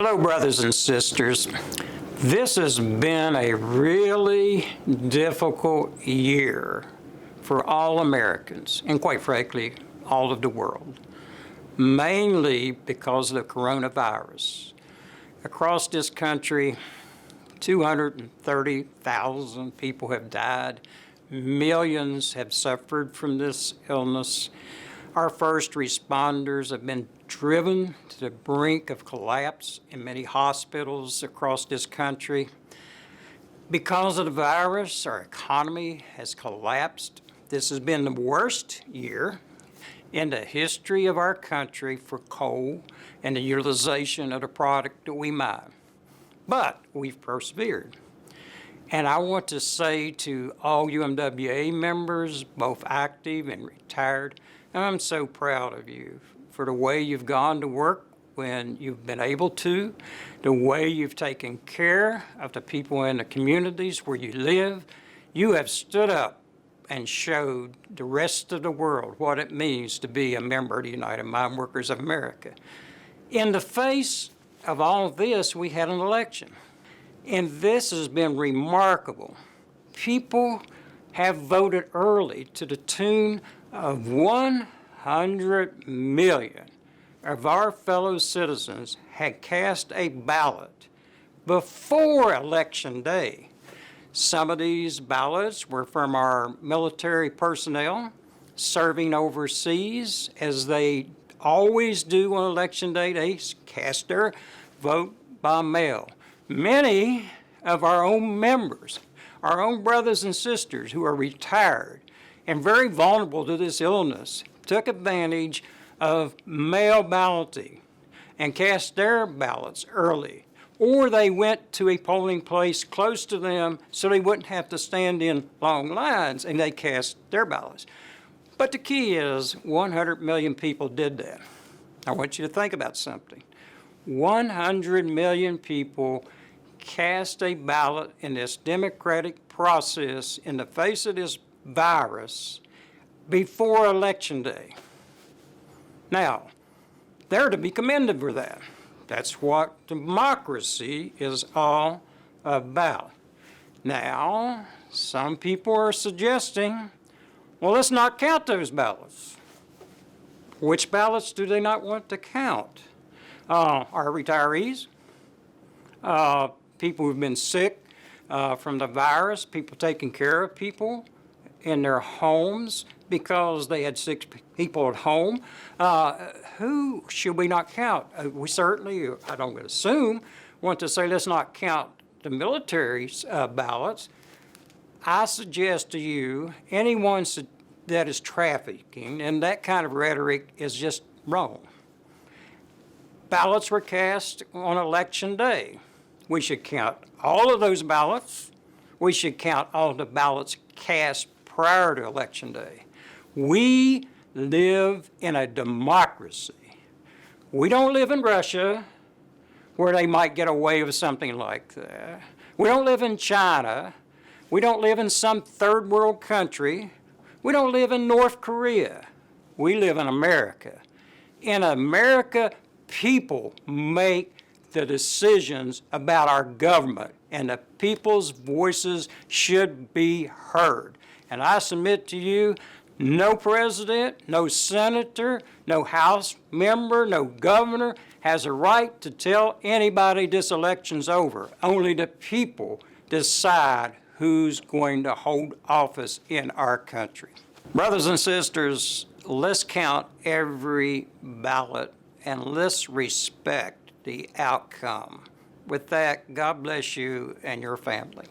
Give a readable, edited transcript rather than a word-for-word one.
Hello, brothers and sisters. This has been a really difficult year for all Americans, and quite frankly, all of the world, mainly because of the coronavirus. Across this country, 230,000 people have died. Millions have suffered from this illness. Our first responders have been driven to the brink of collapse in many hospitals across this country. Because of the virus, our economy has collapsed. This has been the worst year in the history of our country for coal and the utilization of the product that we mine. But we've persevered. And I want to say to all UMWA members, both active and retired, I'm so proud of you for the way you've gone to work when you've been able to, the way you've taken care of the people in the communities where you live. You have stood up and showed the rest of the world what it means to be a member of the United Mine Workers of America. In the face of all this, we had an election. And this has been remarkable. People have voted early to the tune of 100 million of our fellow citizens had cast a ballot before Election Day. Some of these ballots were from our military personnel serving overseas, as they always do on Election Day. They cast their vote by mail. Many of our own members, our own brothers and sisters who are retired and very vulnerable to this illness, took advantage of mail balloting and cast their ballots early. Or they went to a polling place close to them so they wouldn't have to stand in long lines, and they cast their ballots. But the key is 100 million people did that. I want you to think about something. 100 million people cast a ballot in this democratic process in the face of this virus before Election Day. Now, they're to be commended for that. That's what democracy is all about. Now, some people are suggesting, well, let's not count those ballots. Which ballots do they not want to count? Our retirees, people who've been sick from the virus, people taking care of people in their homes because they had sick people at home. Who should we not count? We certainly, I don't assume, want to say let's not count the military's ballots. I suggest to you, anyone that is trafficking, and that kind of rhetoric is just wrong. Ballots were cast on Election Day. We should count all of those ballots. We should count all of the ballots cast prior to Election Day. We live in a democracy. We don't live in Russia, where they might get away with something like that. We don't live in China. We don't live in some third world country. We don't live in North Korea. We live in America. In America, people make the decisions about our government, and the people's voices should be heard. And I submit to you, no president, no senator, no House member, no governor has a right to tell anybody this election's over. Only the people decide who's going to hold office in our country. Brothers and sisters, let's count every ballot and let's respect the outcome. With that, God bless you and your family.